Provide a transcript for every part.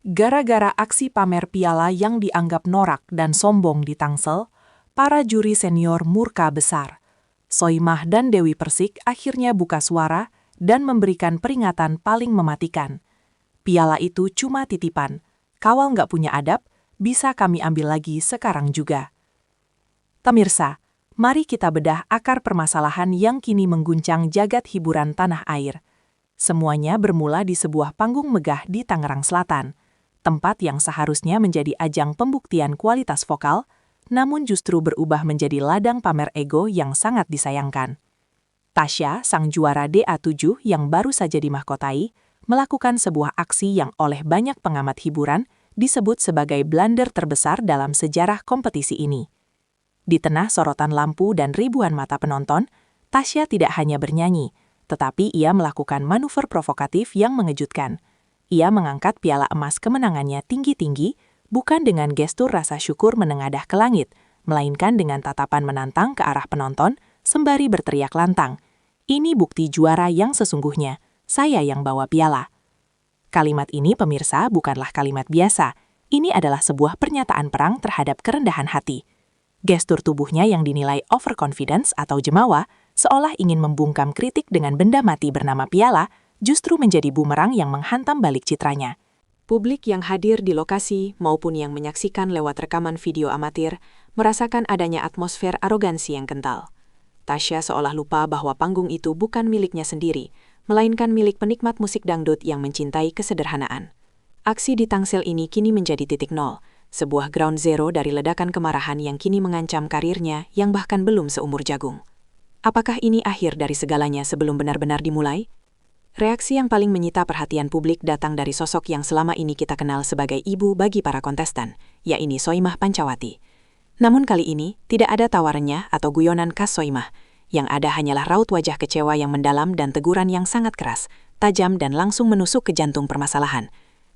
Gara-gara aksi pamer piala yang dianggap norak dan sombong di Tangsel, para juri senior murka besar. Soimah dan Dewi Persik akhirnya buka suara dan memberikan peringatan paling mematikan. Piala itu cuma titipan. Kawal nggak punya adab, bisa kami ambil lagi sekarang juga. Pemirsa, mari kita bedah akar permasalahan yang kini mengguncang jagat hiburan tanah air. Semuanya bermula di sebuah panggung megah di Tangerang Selatan. Tempat yang seharusnya menjadi ajang pembuktian kualitas vokal, namun justru berubah menjadi ladang pamer ego yang sangat disayangkan. Tasya, sang juara DA7 yang baru saja dimahkotai, melakukan sebuah aksi yang oleh banyak pengamat hiburan disebut sebagai blunder terbesar dalam sejarah kompetisi ini. Di tengah sorotan lampu dan ribuan mata penonton, Tasya tidak hanya bernyanyi, tetapi ia melakukan manuver provokatif yang mengejutkan. Ia mengangkat piala emas kemenangannya tinggi-tinggi, bukan dengan gestur rasa syukur menengadah ke langit, melainkan dengan tatapan menantang ke arah penonton, sembari berteriak lantang. Ini bukti juara yang sesungguhnya, saya yang bawa piala. Kalimat ini, pemirsa, bukanlah kalimat biasa. Ini adalah sebuah pernyataan perang terhadap kerendahan hati. Gestur tubuhnya yang dinilai overconfidence atau jemawa, seolah ingin membungkam kritik dengan benda mati bernama piala, justru menjadi bumerang yang menghantam balik citranya. Publik yang hadir di lokasi maupun yang menyaksikan lewat rekaman video amatir merasakan adanya atmosfer arogansi yang kental. Tasya seolah lupa bahwa panggung itu bukan miliknya sendiri, melainkan milik penikmat musik dangdut yang mencintai kesederhanaan. Aksi di Tangsel ini kini menjadi titik nol, sebuah ground zero dari ledakan kemarahan yang kini mengancam karirnya yang bahkan belum seumur jagung. Apakah ini akhir dari segalanya sebelum benar-benar dimulai? Reaksi yang paling menyita perhatian publik datang dari sosok yang selama ini kita kenal sebagai ibu bagi para kontestan, yaitu Soimah Pancawati. Namun kali ini, tidak ada tawarannya atau guyonan khas Soimah. Yang ada hanyalah raut wajah kecewa yang mendalam dan teguran yang sangat keras, tajam dan langsung menusuk ke jantung permasalahan.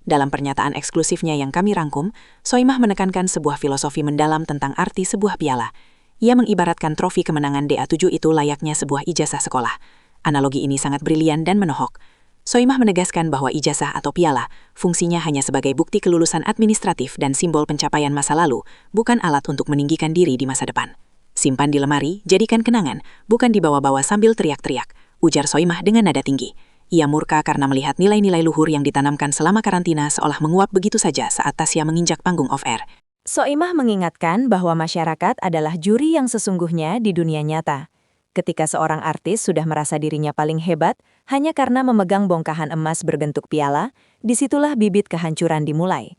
Dalam pernyataan eksklusifnya yang kami rangkum, Soimah menekankan sebuah filosofi mendalam tentang arti sebuah piala. Ia mengibaratkan trofi kemenangan DA7 itu layaknya sebuah ijazah sekolah. Analogi ini sangat brilian dan menohok. Soimah menegaskan bahwa ijazah atau piala fungsinya hanya sebagai bukti kelulusan administratif dan simbol pencapaian masa lalu, bukan alat untuk meninggikan diri di masa depan. Simpan di lemari, jadikan kenangan, bukan dibawa-bawa sambil teriak-teriak, ujar Soimah dengan nada tinggi. Ia murka karena melihat nilai-nilai luhur yang ditanamkan selama karantina seolah menguap begitu saja saat Tasya menginjak panggung off-air. Soimah mengingatkan bahwa masyarakat adalah juri yang sesungguhnya di dunia nyata. Ketika seorang artis sudah merasa dirinya paling hebat hanya karena memegang bongkahan emas berbentuk piala, disitulah bibit kehancuran dimulai.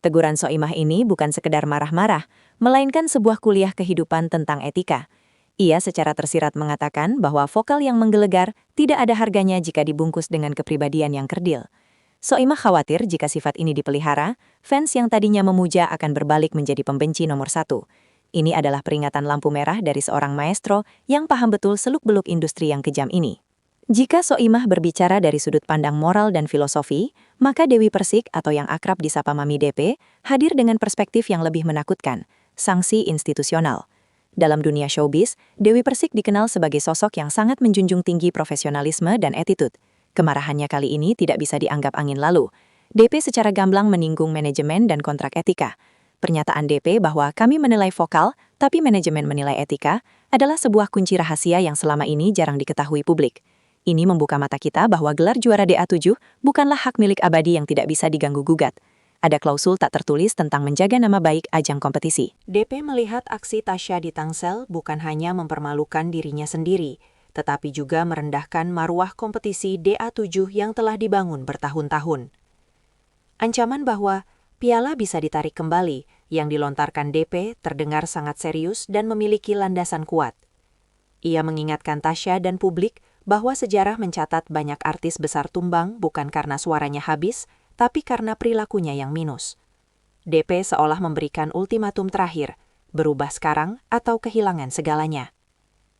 Teguran Soimah ini bukan sekedar marah-marah, melainkan sebuah kuliah kehidupan tentang etika. Ia secara tersirat mengatakan bahwa vokal yang menggelegar tidak ada harganya jika dibungkus dengan kepribadian yang kerdil. Soimah khawatir jika sifat ini dipelihara, fans yang tadinya memuja akan berbalik menjadi pembenci nomor satu. Ini adalah peringatan lampu merah dari seorang maestro yang paham betul seluk-beluk industri yang kejam ini. Jika Soimah berbicara dari sudut pandang moral dan filosofi, maka Dewi Persik atau yang akrab disapa Mami DP hadir dengan perspektif yang lebih menakutkan, sanksi institusional. Dalam dunia showbiz, Dewi Persik dikenal sebagai sosok yang sangat menjunjung tinggi profesionalisme dan attitude. Kemarahannya kali ini tidak bisa dianggap angin lalu. DP secara gamblang menyinggung manajemen dan kontrak etika. Pernyataan DP bahwa kami menilai vokal, tapi manajemen menilai etika, adalah sebuah kunci rahasia yang selama ini jarang diketahui publik. Ini membuka mata kita bahwa gelar juara DA7 bukanlah hak milik abadi yang tidak bisa diganggu-gugat. Ada klausul tak tertulis tentang menjaga nama baik ajang kompetisi. DP melihat aksi Tasya di Tangsel bukan hanya mempermalukan dirinya sendiri, tetapi juga merendahkan marwah kompetisi DA7 yang telah dibangun bertahun-tahun. Ancaman bahwa piala bisa ditarik kembali yang dilontarkan DP terdengar sangat serius dan memiliki landasan kuat. Ia mengingatkan Tasya dan publik bahwa sejarah mencatat banyak artis besar tumbang bukan karena suaranya habis, tapi karena perilakunya yang minus. DP seolah memberikan ultimatum terakhir, berubah sekarang atau kehilangan segalanya.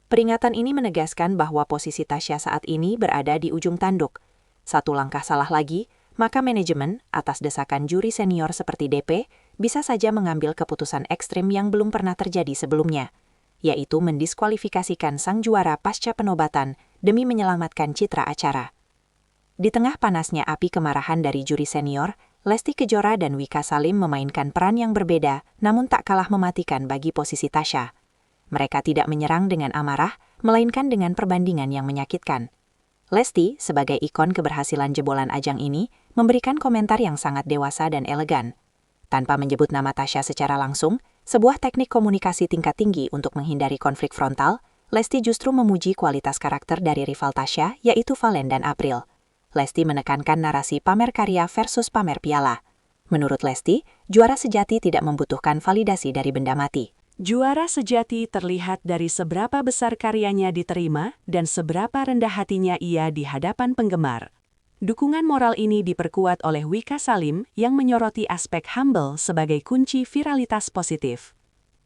Peringatan ini menegaskan bahwa posisi Tasya saat ini berada di ujung tanduk. Satu langkah salah lagi, maka manajemen, atas desakan juri senior seperti DP, bisa saja mengambil keputusan ekstrim yang belum pernah terjadi sebelumnya, yaitu mendiskualifikasikan sang juara pasca penobatan demi menyelamatkan citra acara. Di tengah panasnya api kemarahan dari juri senior, Lesti Kejora dan Wika Salim memainkan peran yang berbeda, namun tak kalah mematikan bagi posisi Tasya. Mereka tidak menyerang dengan amarah, melainkan dengan perbandingan yang menyakitkan. Lesti, sebagai ikon keberhasilan jebolan ajang ini, memberikan komentar yang sangat dewasa dan elegan. Tanpa menyebut nama Tasya secara langsung, sebuah teknik komunikasi tingkat tinggi untuk menghindari konflik frontal, Lesti justru memuji kualitas karakter dari rival Tasya, yaitu Valen dan April. Lesti menekankan narasi pamer karya versus pamer piala. Menurut Lesti, juara sejati tidak membutuhkan validasi dari benda mati. Juara sejati terlihat dari seberapa besar karyanya diterima dan seberapa rendah hatinya ia di hadapan penggemar. Dukungan moral ini diperkuat oleh Wika Salim yang menyoroti aspek humble sebagai kunci viralitas positif.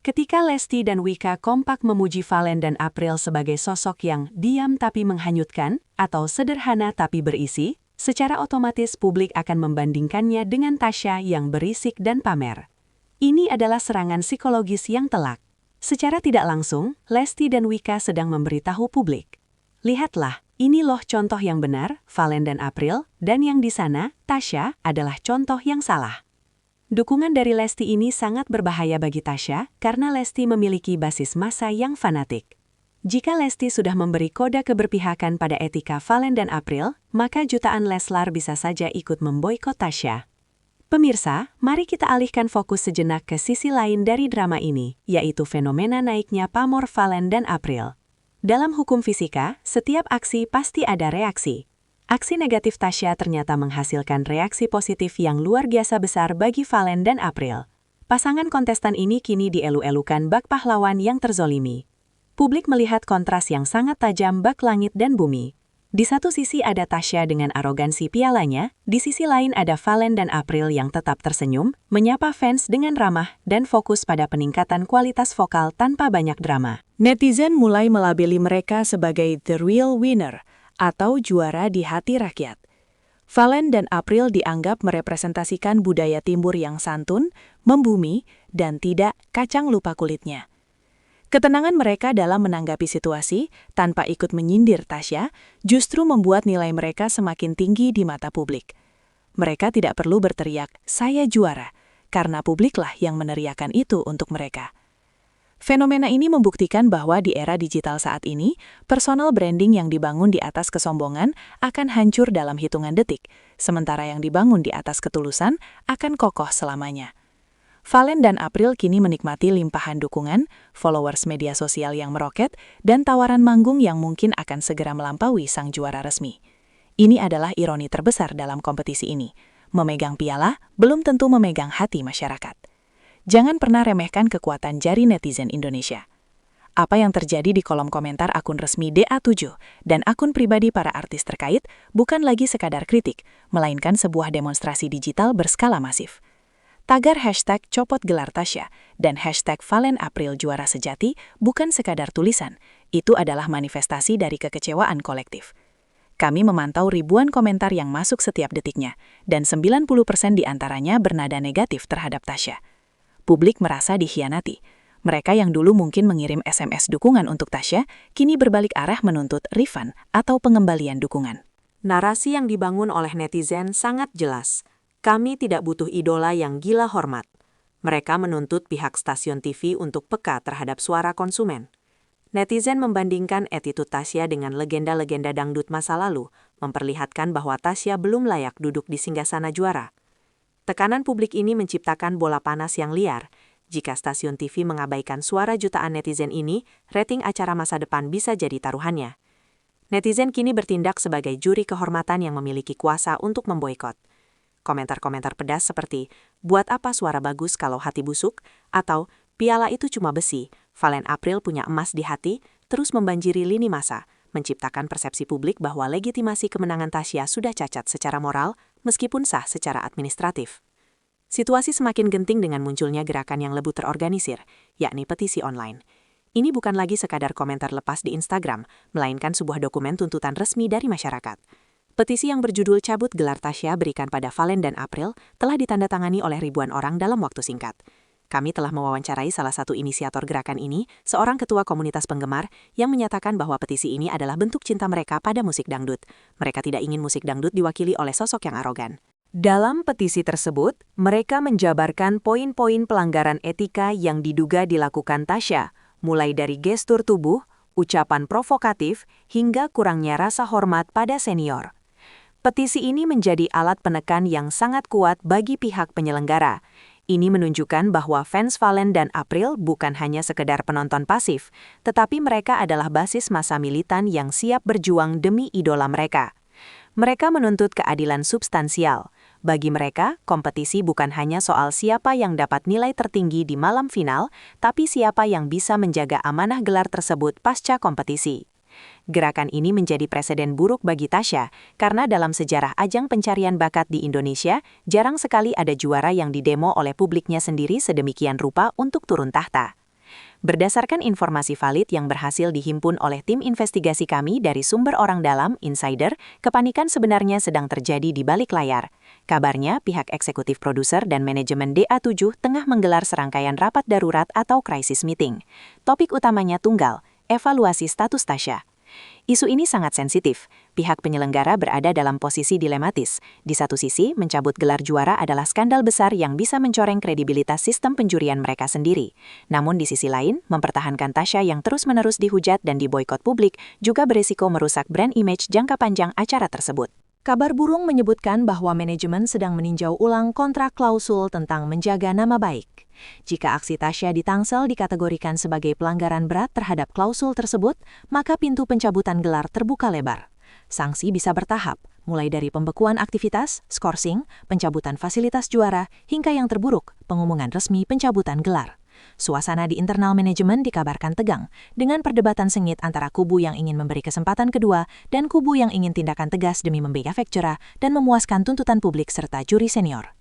Ketika Lesti dan Wika kompak memuji Valen dan April sebagai sosok yang diam tapi menghanyutkan atau sederhana tapi berisi, secara otomatis publik akan membandingkannya dengan Tasya yang berisik dan pamer. Ini adalah serangan psikologis yang telak. Secara tidak langsung, Lesti dan Wika sedang memberitahu publik. Lihatlah, ini loh contoh yang benar, Valen dan April, dan yang di sana, Tasya, adalah contoh yang salah. Dukungan dari Lesti ini sangat berbahaya bagi Tasya karena Lesti memiliki basis massa yang fanatik. Jika Lesti sudah memberi kode keberpihakan pada etika Valen dan April, maka jutaan Leslar bisa saja ikut memboikot Tasya. Pemirsa, mari kita alihkan fokus sejenak ke sisi lain dari drama ini, yaitu fenomena naiknya pamor Valen dan April. Dalam hukum fisika, setiap aksi pasti ada reaksi. Aksi negatif Tasya ternyata menghasilkan reaksi positif yang luar biasa besar bagi Valen dan April. Pasangan kontestan ini kini dielu-elukan bak pahlawan yang terzolimi. Publik melihat kontras yang sangat tajam bak langit dan bumi. Di satu sisi ada Tasya dengan arogansi pialanya, di sisi lain ada Valen dan April yang tetap tersenyum, menyapa fans dengan ramah, dan fokus pada peningkatan kualitas vokal tanpa banyak drama. Netizen mulai melabeli mereka sebagai the real winner, atau juara di hati rakyat. Valen dan April dianggap merepresentasikan budaya timur yang santun, membumi, dan tidak kacang lupa kulitnya. Ketenangan mereka dalam menanggapi situasi, tanpa ikut menyindir Tasya, justru membuat nilai mereka semakin tinggi di mata publik. Mereka tidak perlu berteriak, "Saya juara," karena publiklah yang meneriakan itu untuk mereka. Fenomena ini membuktikan bahwa di era digital saat ini, personal branding yang dibangun di atas kesombongan akan hancur dalam hitungan detik, sementara yang dibangun di atas ketulusan akan kokoh selamanya. Valen dan April kini menikmati limpahan dukungan, followers media sosial yang meroket, dan tawaran manggung yang mungkin akan segera melampaui sang juara resmi. Ini adalah ironi terbesar dalam kompetisi ini. Memegang piala belum tentu memegang hati masyarakat. Jangan pernah remehkan kekuatan jari netizen Indonesia. Apa yang terjadi di kolom komentar akun resmi DA7 dan akun pribadi para artis terkait bukan lagi sekadar kritik, melainkan sebuah demonstrasi digital berskala masif. Tagar hashtag copot gelar Tasya dan hashtag Valen April juara sejati bukan sekadar tulisan, itu adalah manifestasi dari kekecewaan kolektif. Kami memantau ribuan komentar yang masuk setiap detiknya, dan 90% diantaranya bernada negatif terhadap Tasya. Publik merasa dikhianati. Mereka yang dulu mungkin mengirim SMS dukungan untuk Tasya, kini berbalik arah menuntut refund atau pengembalian dukungan. Narasi yang dibangun oleh netizen sangat jelas. Kami tidak butuh idola yang gila hormat. Mereka menuntut pihak stasiun TV untuk peka terhadap suara konsumen. Netizen membandingkan attitude Tasya dengan legenda-legenda dangdut masa lalu, memperlihatkan bahwa Tasya belum layak duduk di singgasana juara. Tekanan publik ini menciptakan bola panas yang liar. Jika stasiun TV mengabaikan suara jutaan netizen ini, rating acara masa depan bisa jadi taruhannya. Netizen kini bertindak sebagai juri kehormatan yang memiliki kuasa untuk memboikot. Komentar-komentar pedas seperti, "Buat apa suara bagus kalau hati busuk?" atau "Piala itu cuma besi, Valen April punya emas di hati," terus membanjiri lini massa, menciptakan persepsi publik bahwa legitimasi kemenangan Tasya sudah cacat secara moral, meskipun sah secara administratif. Situasi semakin genting dengan munculnya gerakan yang lebih terorganisir, yakni petisi online. Ini bukan lagi sekadar komentar lepas di Instagram, melainkan sebuah dokumen tuntutan resmi dari masyarakat. Petisi yang berjudul "Cabut Gelar Tasya Berikan pada Valen dan April" telah ditandatangani oleh ribuan orang dalam waktu singkat. Kami telah mewawancarai salah satu inisiator gerakan ini, seorang ketua komunitas penggemar, yang menyatakan bahwa petisi ini adalah bentuk cinta mereka pada musik dangdut. Mereka tidak ingin musik dangdut diwakili oleh sosok yang arogan. Dalam petisi tersebut, mereka menjabarkan poin-poin pelanggaran etika yang diduga dilakukan Tasya, mulai dari gestur tubuh, ucapan provokatif, hingga kurangnya rasa hormat pada senior. Petisi ini menjadi alat penekan yang sangat kuat bagi pihak penyelenggara. Ini menunjukkan bahwa fans Fallen dan April bukan hanya sekedar penonton pasif, tetapi mereka adalah basis massa militan yang siap berjuang demi idola mereka. Mereka menuntut keadilan substansial. Bagi mereka, kompetisi bukan hanya soal siapa yang dapat nilai tertinggi di malam final, tapi siapa yang bisa menjaga amanah gelar tersebut pasca kompetisi. Gerakan ini menjadi preseden buruk bagi Tasya, karena dalam sejarah ajang pencarian bakat di Indonesia, jarang sekali ada juara yang didemo oleh publiknya sendiri sedemikian rupa untuk turun tahta. Berdasarkan informasi valid yang berhasil dihimpun oleh tim investigasi kami dari sumber orang dalam, insider, kepanikan sebenarnya sedang terjadi di balik layar. Kabarnya, pihak eksekutif produser dan manajemen DA7 tengah menggelar serangkaian rapat darurat atau crisis meeting. Topik utamanya tunggal, evaluasi status Tasya. Isu ini sangat sensitif. Pihak penyelenggara berada dalam posisi dilematis. Di satu sisi, mencabut gelar juara adalah skandal besar yang bisa mencoreng kredibilitas sistem penjurian mereka sendiri. Namun di sisi lain, mempertahankan Tasya yang terus-menerus dihujat dan diboikot publik juga berisiko merusak brand image jangka panjang acara tersebut. Kabar burung menyebutkan bahwa manajemen sedang meninjau ulang kontrak klausul tentang menjaga nama baik. Jika aksi Tasya di Tangsel dikategorikan sebagai pelanggaran berat terhadap klausul tersebut, maka pintu pencabutan gelar terbuka lebar. Sanksi bisa bertahap, mulai dari pembekuan aktivitas, skorsing, pencabutan fasilitas juara, hingga yang terburuk, pengumuman resmi pencabutan gelar. Suasana di internal manajemen dikabarkan tegang, dengan perdebatan sengit antara kubu yang ingin memberi kesempatan kedua dan kubu yang ingin tindakan tegas demi memberi efek jera dan memuaskan tuntutan publik serta juri senior.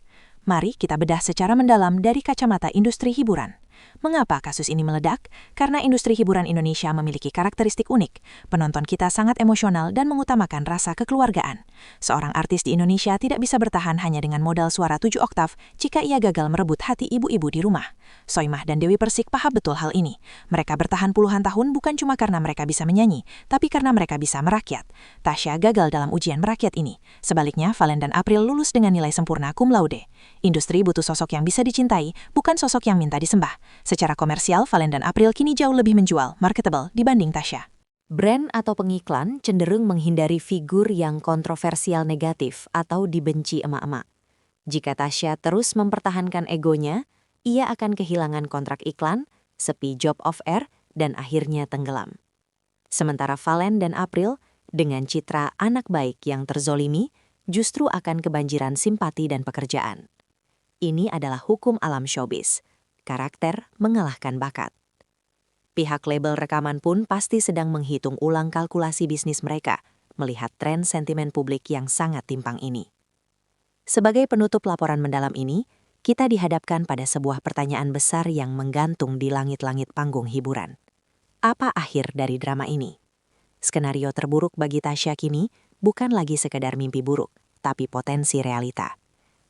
Mari kita bedah secara mendalam dari kacamata industri hiburan. Mengapa kasus ini meledak? Karena industri hiburan Indonesia memiliki karakteristik unik. Penonton kita sangat emosional dan mengutamakan rasa kekeluargaan. Seorang artis di Indonesia tidak bisa bertahan hanya dengan modal suara 7 oktav jika ia gagal merebut hati ibu-ibu di rumah. Soimah dan Dewi Persik paham betul hal ini. Mereka bertahan puluhan tahun bukan cuma karena mereka bisa menyanyi, tapi karena mereka bisa merakyat. Tasya gagal dalam ujian merakyat ini. Sebaliknya, Fallen dan April lulus dengan nilai sempurna cum laude. Industri butuh sosok yang bisa dicintai, bukan sosok yang minta disembah. Secara komersial, Fallen dan April kini jauh lebih menjual, marketable dibanding Tasya. Brand atau pengiklan cenderung menghindari figur yang kontroversial negatif atau dibenci emak-emak. Jika Tasya terus mempertahankan egonya, ia akan kehilangan kontrak iklan, sepi job off air, dan akhirnya tenggelam. Sementara Fallen dan April, dengan citra anak baik yang terzolimi, justru akan kebanjiran simpati dan pekerjaan. Ini adalah hukum alam showbiz. Karakter mengalahkan bakat. Pihak label rekaman pun pasti sedang menghitung ulang kalkulasi bisnis mereka, melihat tren sentimen publik yang sangat timpang ini. Sebagai penutup laporan mendalam ini, kita dihadapkan pada sebuah pertanyaan besar yang menggantung di langit-langit panggung hiburan. Apa akhir dari drama ini? Skenario terburuk bagi Tasya kini bukan lagi sekedar mimpi buruk, tapi potensi realita.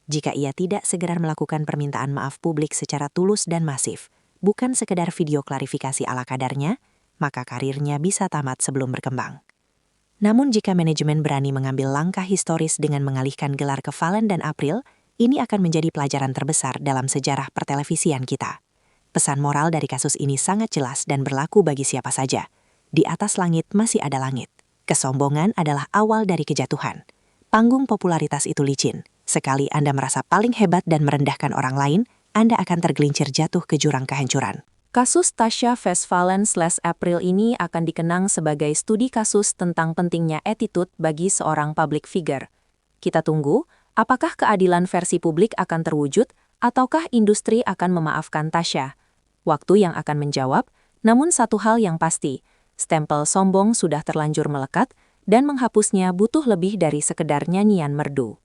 Jika ia tidak segera melakukan permintaan maaf publik secara tulus dan masif, bukan sekedar video klarifikasi ala kadarnya, maka karirnya bisa tamat sebelum berkembang. Namun jika manajemen berani mengambil langkah historis dengan mengalihkan gelar ke Fallen dan April, ini akan menjadi pelajaran terbesar dalam sejarah pertelevisian kita. Pesan moral dari kasus ini sangat jelas dan berlaku bagi siapa saja. Di atas langit masih ada langit. Kesombongan adalah awal dari kejatuhan. Panggung popularitas itu licin. Sekali Anda merasa paling hebat dan merendahkan orang lain, Anda akan tergelincir jatuh ke jurang kehancuran. Kasus Tasya vs Fallen/April ini akan dikenang sebagai studi kasus tentang pentingnya attitude bagi seorang public figure. Kita tunggu, apakah keadilan versi publik akan terwujud, ataukah industri akan memaafkan Tasya? Waktu yang akan menjawab, namun satu hal yang pasti, stempel sombong sudah terlanjur melekat, dan menghapusnya butuh lebih dari sekedar nyanyian merdu.